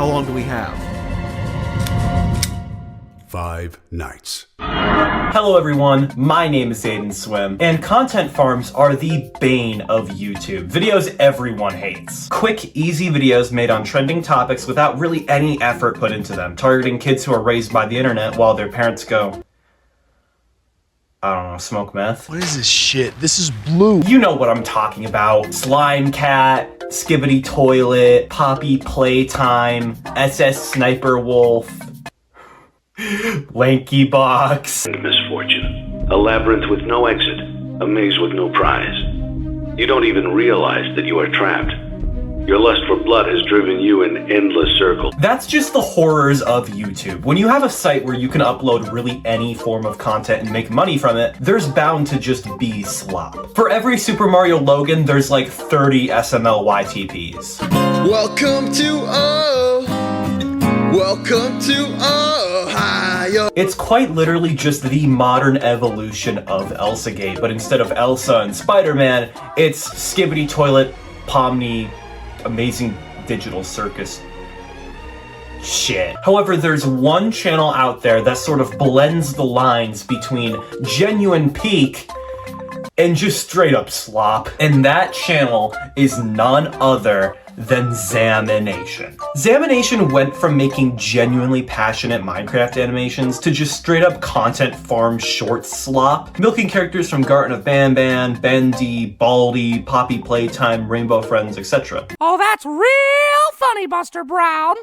How long do we have? 5 nights. Hello everyone, my name is aidenswim, and content farms are the bane of YouTube. Videos everyone hates. Quick, easy videos made on trending topics without really any effort put into them, targeting kids who are raised by the internet while their parents go, I don't know, smoke meth? What is this shit? This is blue. You know what I'm talking about. Slime Cat, Skibbity Toilet, Poppy Playtime, SS Sniper Wolf, Lanky Box. Misfortune. A labyrinth with no exit. A maze with no prize. You don't even realize that you are trapped. Your lust for blood has driven you in endless circles. That's just the horrors of YouTube. When you have a site where you can upload really any form of content and make money from it, there's bound to just be slop. For every Super Mario Logan, there's like 30 SML YTPs. Welcome to Welcome to Ohio. It's quite literally just the modern evolution of Elsagate, but instead of Elsa and Spider-Man, it's Skibbity Toilet, Pomni, Amazing Digital Circus shit. However, there's one channel out there that sort of blends the lines between genuine peak and just straight up slop, and that channel is none other than ZAMination. ZAMination went from making genuinely passionate Minecraft animations to just straight up content farm short slop, milking characters from Garten of Banban, Bendy, Baldy, Poppy Playtime, Rainbow Friends, etc. Oh, that's real funny, Buster Brown.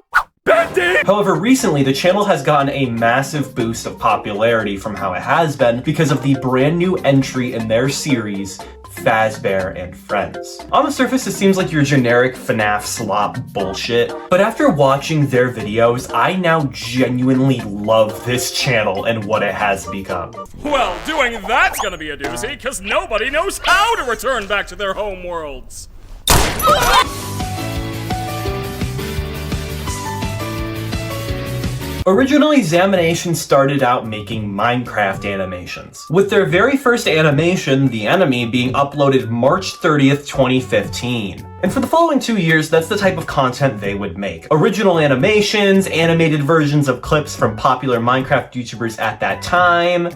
Bendy! However, recently the channel has gotten a massive boost of popularity from how it has been because of the brand new entry in their series, Fazbear and Friends. On the surface, it seems like your generic FNAF slop bullshit, but after watching their videos, I now genuinely love this channel and what it has become. Well, doing that's gonna be a doozy, cause nobody knows how to return back to their home worlds. Originally, ZAMination started out making Minecraft animations, with their very first animation, The Enemy, being uploaded March 30th, 2015. And for the following 2 years, that's the type of content they would make. Original animations, animated versions of clips from popular Minecraft YouTubers at that time,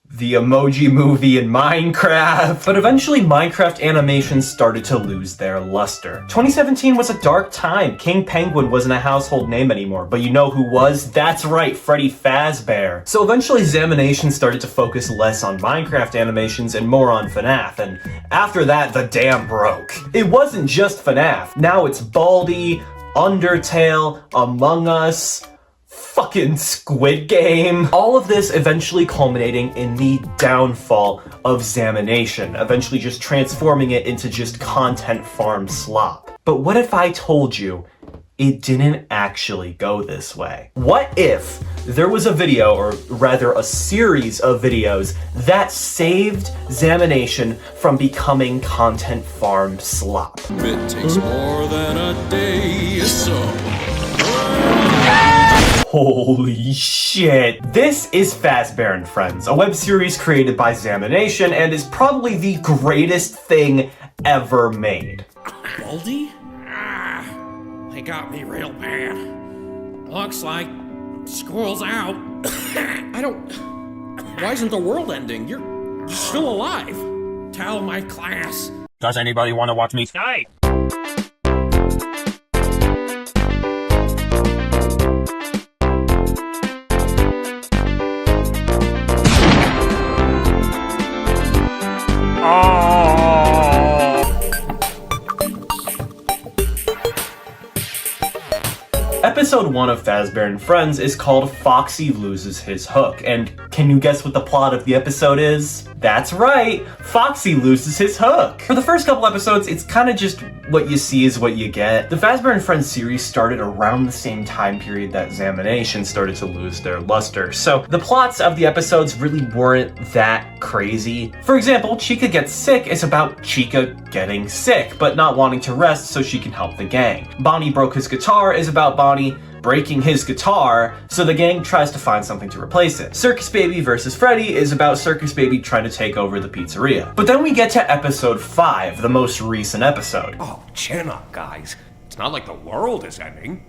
the Emoji Movie in Minecraft. But eventually Minecraft animations started to lose their luster. 2017 was a dark time. King Penguin wasn't a household name anymore, but you know who was? That's right, Freddy Fazbear. So eventually ZAMination started to focus less on Minecraft animations and more on FNAF, and after that, the dam broke. It wasn't just FNAF. Now it's Baldi, Undertale, Among Us, fucking Squid Game. All of this eventually culminating in the downfall of ZAMination, eventually just transforming it into just content farm slop. But what if I told you it didn't actually go this way? What if there was a video, or rather a series of videos, that saved ZAMination from becoming content farm slop? It takes more than a day or so. Holy shit. This is Fazbear and Friends, a web series created by ZAMination and is probably the greatest thing ever made. Baldy? They got me real bad. Looks like school's out. Why isn't the world ending? You're still alive. Tell my class. Does anybody want to watch me die? Episode 1 of Fazbear and Friends is called Foxy Loses His Hook, and can you guess what the plot of the episode is? That's right, Foxy loses his hook! For the first couple episodes, it's kind of just what you see is what you get. The Fazbear and Friends series started around the same time period that ZAMination started to lose their luster, so the plots of the episodes really weren't that crazy. For example, Chica Gets Sick is about Chica getting sick, but not wanting to rest so she can help the gang. Bonnie Broke His Guitar is about Bonnie breaking his guitar, so the gang tries to find something to replace it. Circus Baby vs. Freddy is about Circus Baby trying to take over the pizzeria. But then we get to episode 5, the most recent episode. Oh, chin up, guys. It's not like the world is ending.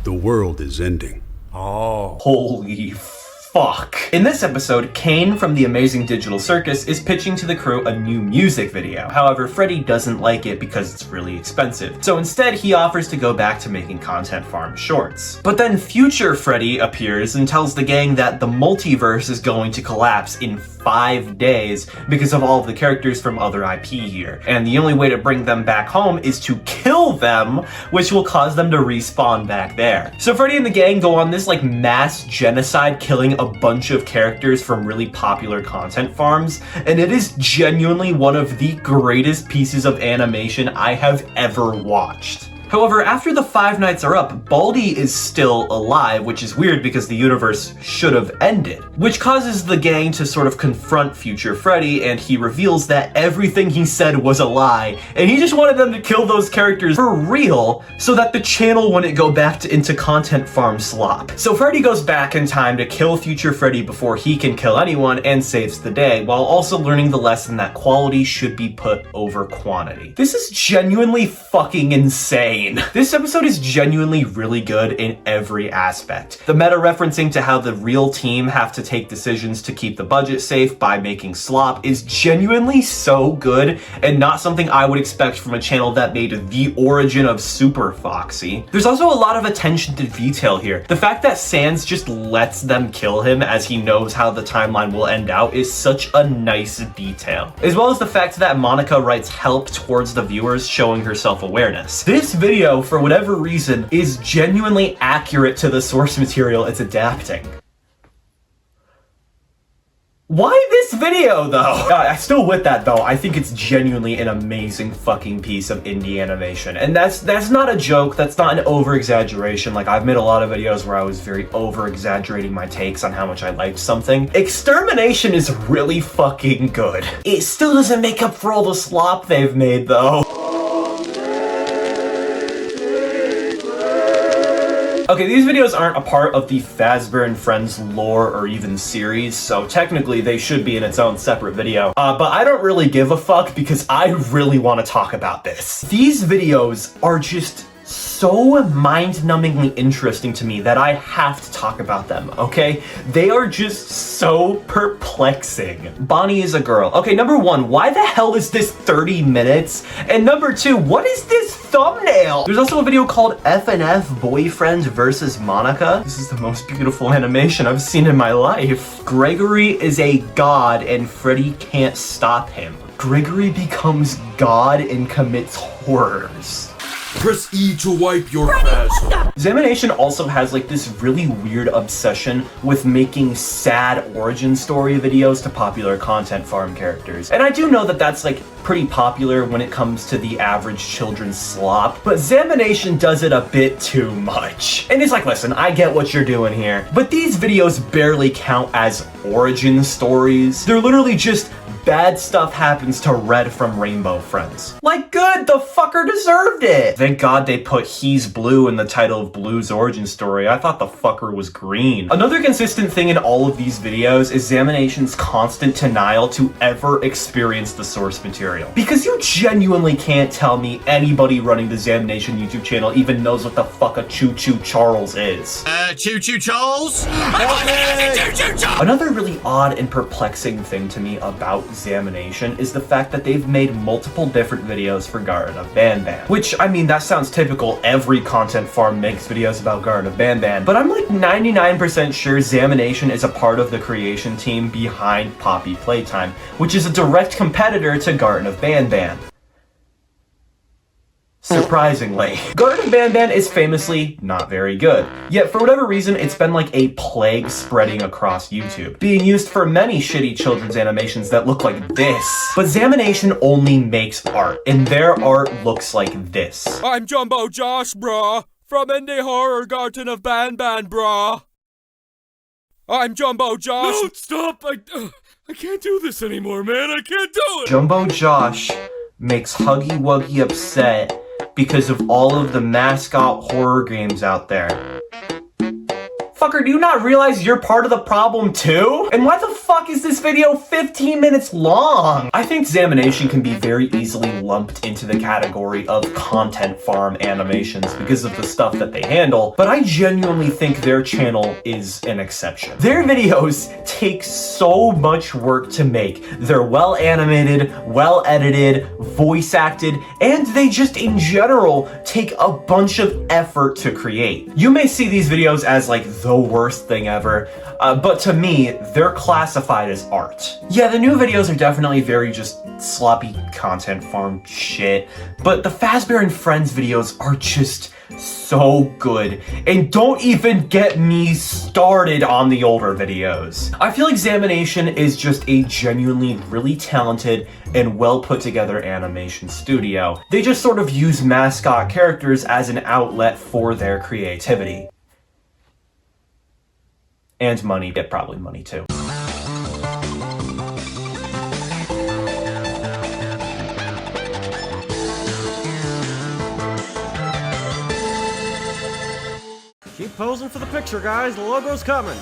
The world is ending. Oh. Holy fuck. In this episode, Kane from the Amazing Digital Circus is pitching to the crew a new music video. However, Freddy doesn't like it because it's really expensive. So instead, he offers to go back to making Content Farm shorts. But then Future Freddy appears and tells the gang that the multiverse is going to collapse in 5 days because of all of the characters from other IP here. And the only way to bring them back home is to kill them, which will cause them to respawn back there. So Freddy and the gang go on this like mass genocide, killing a bunch of characters from really popular content farms, and it is genuinely one of the greatest pieces of animation I have ever watched. However, after the 5 nights are up, Baldi is still alive, which is weird because the universe should have ended, which causes the gang to sort of confront Future Freddy, and he reveals that everything he said was a lie, and he just wanted them to kill those characters for real so that the channel wouldn't go back into Content Farm slop. So Freddy goes back in time to kill Future Freddy before he can kill anyone and saves the day, while also learning the lesson that quality should be put over quantity. This is genuinely fucking insane. This episode is genuinely really good in every aspect. The meta referencing to how the real team have to take decisions to keep the budget safe by making slop is genuinely so good and not something I would expect from a channel that made the origin of Super Foxy. There's also a lot of attention to detail here. The fact that Sans just lets them kill him as he knows how the timeline will end out is such a nice detail. As well as the fact that Monica writes help towards the viewers, showing her self-awareness. This video, for whatever reason, is genuinely accurate to the source material it's adapting. Why this video, though? Still with that, though, I think it's genuinely an amazing fucking piece of indie animation. And that's not a joke, that's not an over-exaggeration. Like, I've made a lot of videos where I was very over-exaggerating my takes on how much I liked something. Extermination is really fucking good. It still doesn't make up for all the slop they've made, though. Okay, these videos aren't a part of the Fazbear and Friends lore or even series, so technically they should be in its own separate video. But I don't really give a fuck because I really want to talk about this. These videos are just so mind-numbingly interesting to me that I have to talk about them, okay? They are just so perplexing. Bonnie is a girl. Okay, number one, why the hell is this 30 minutes? And number two, what is this thumbnail? There's also a video called F&F Boyfriend versus Monica. This is the most beautiful animation I've seen in my life. Gregory is a god and Freddy can't stop him. Gregory becomes god and commits horrors. Press E to wipe your face. ZAMination also has like this really weird obsession with making sad origin story videos to popular content farm characters. And I do know that that's like pretty popular when it comes to the average children's slop, but ZAMination does it a bit too much. And it's like, listen, I get what you're doing here, but these videos barely count as origin stories. They're literally just bad stuff happens to Red from Rainbow Friends. Like, good, the fucker deserved it. Thank God they put He's Blue in the title of Blue's origin story. I thought the fucker was green. Another consistent thing in all of these videos is ZAMination's constant denial to ever experience the source material. Because you genuinely can't tell me anybody running the ZAMination YouTube channel even knows what the fuck a Choo Choo Charles is. Choo Choo Charles? Another really odd and perplexing thing to me about ZAMination is the fact that they've made multiple different videos for Garden of Banban. Which, I mean, that sounds typical. Every content farm makes videos about Garden of Banban. But I'm like 99% sure ZAMination is a part of the creation team behind Poppy Playtime, which is a direct competitor to Garden of Banban. Surprisingly. Garden of Banban is famously not very good. Yet for whatever reason, it's been like a plague spreading across YouTube, being used for many shitty children's animations that look like this. But ZAMination only makes art, and their art looks like this. I'm Jumbo Josh, brah, from Indie Horror Garden of Banban, brah. I'm Jumbo Josh. No, stop! I can't do this anymore, man. I can't do it! Jumbo Josh makes Huggy Wuggy upset because of all of the mascot horror games out there. motherfucker, do you not realize you're part of the problem too? And why the fuck is this video 15 minutes long? I think ZAMination can be very easily lumped into the category of content farm animations because of the stuff that they handle, but I genuinely think their channel is an exception. Their videos take so much work to make. They're well animated, well edited, voice acted, and they just in general take a bunch of effort to create. You may see these videos as like the worst thing ever, but to me, they're classified as art. Yeah, the new videos are definitely very just sloppy content farm shit, but the Fazbear and Friends videos are just so good. And don't even get me started on the older videos. I feel like ZAMination is just a genuinely really talented and well put together animation studio. They just sort of use mascot characters as an outlet for their creativity. And money, get probably money too. Keep posing for the picture, guys. The logo's coming.